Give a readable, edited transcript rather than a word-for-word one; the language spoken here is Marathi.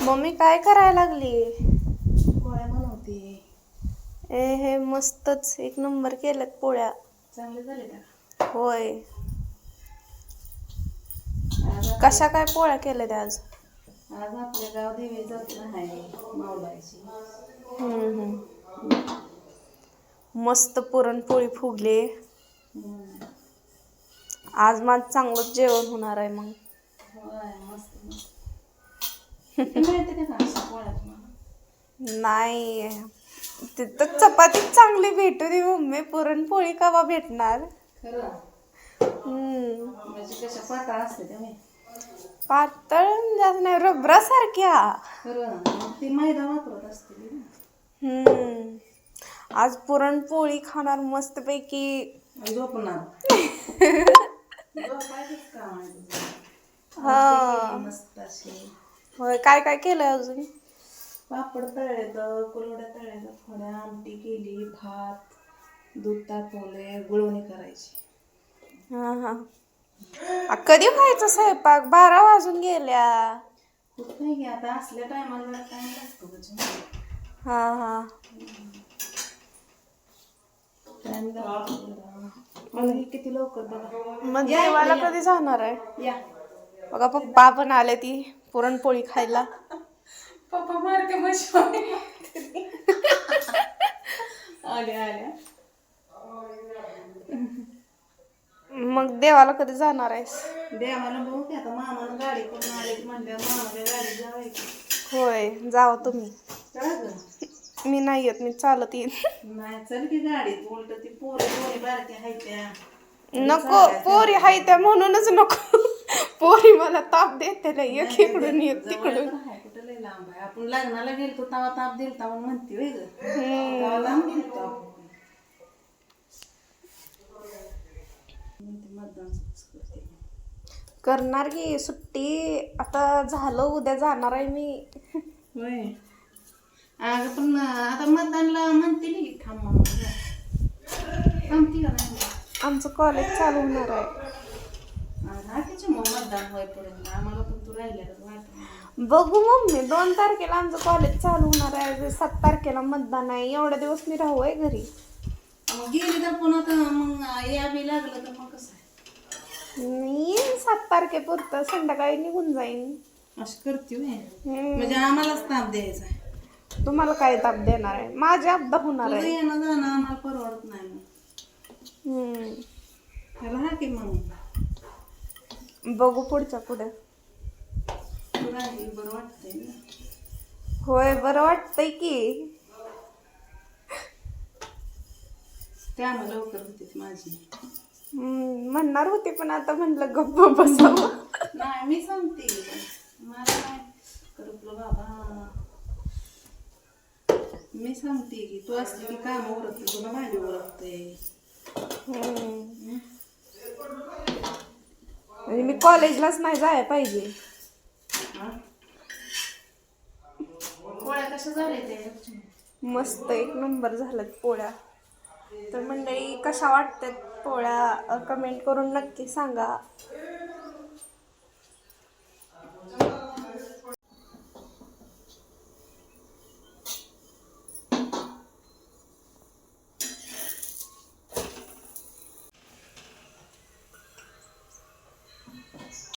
मम्मी काय करायला लागली? पोळ्या बनवते. हे मस्तच एक नंबर केल्यात पोळ्या. चांगले झाले का? होय. आज कशा काय पोळ्या केल्यात आज? आज आपल्या गाव देवी जत्रा आहे मावळाची. हम्म. मस्त पुरणपोळी फुगले. आज माझं चांगलंच जेवण होणार आहे मग. होय मस्त मस्त. माहिती का अशा पोळ्या तुम्हाला? नाही, तिथं चपाती चांगली भेटू दे मम्मी, पुरणपोळी कवा भेटणार? खरं म्हणजे कशा पातळ असते त्या मी पातळ जास्त नाही, रबरासारख्या. खरं मग ती मैदा वापरत असते आज पुरणपोळी खाणार मस्तपैकी. झोपणार झोपायचंच काम आहे तुझं. हा मस्त अशी. होय. काय काय केलंय अजून? पापड तळलेत, कुरवड्या तळल्या, थोड्या आमटी केली, भात, दूध तापवले, गुळवणी करायची. हा. कधी व्हायचं स्वयंपाक? 12 वाजून गेल्या. कुठं नाही की आता असल्या टायमाला जरा टाइम लागतो त्याच्यामुळे. हा. टाइम लागतो. आणि किती लवकर बघा. मग देवाला कधी जाणार आहे? या बघा पप्पा पण आले ती पुरणपोळी खायला. पप्पा मारते मशी आल्या. मग देवाला कधी जाणार आहेस? देवाला बघू की आता मामानं गाडी करून आले की म्हणल्यावर मामाच्या गाडीत जावायची. होय, जावा तुम्ही. काय ग? मी नाही येत, मी चालत येईन. नाही चल की गाडीत. उलट ती पोरी बारक्या आहेत त्या. नको, पोरी हाय त्या म्हणूनच नको. पोरी मला ताप देते नाही, एक इकडून एक तिकडून. कुठं लय लांब आहे. आपण लग्नाला गेलतो तेव्हा ताप दिलता म्हणून म्हणते वेग तेव्हा लांब गेलतो आपण. करणार की सुट्टी आता झालं, उद्या जाणार आहे मी. होय. अगं पण आता मतदानला म्हणते की थांब म्हणून. थांबती का नाही? आमचं कॉलेज चालू होणार आहे. मग मतदान होईपर्यंत आम्हाला पण तू राहिल्याच वाटत. बघू मम्मी, 2 तारखेला आमचं कॉलेज चालू होणार आहे, 7 तारखेला मतदान आहे. एवढ्या दिवस मी राहू आहे घरी. मग गेली तर पुन्हा तर मग यावी लागलं तर मग कसं आहे? मी 7 तारखेपुरतं संध्याकाळी निघून जाईन. असं करते म्हणजे आम्हालाच ताप द्यायचा आहे. तुम्हाला काय ताप देणार आहे? माझे अपदा होणार आहे. येणं जाणं आम्हाला परवडत नाही मग. त्याला हा की मग बघू पुढच्या पुढे. तू राहिली बरं वाटतंय ना. होय, बरं वाटतंय की. त्यामुळे लवकर होतीच माझी. म्हणणार होते पण आता म्हणलं गप्प बसावं. नाही मी सांगते मला काय करपलं बाबा. मी सांगते की तू असली की काम उरकते, तुला भाजी उरकते. म्हणजे मी कॉलेजलाच नाही जायला पाहिजे. पोळ्या कशा झाल्या ते? मस्त एक नंबर झाल्यात पोळ्या. तर मंडळी कशा वाटतात पोळ्या कमेंट करून नक्की सांगा.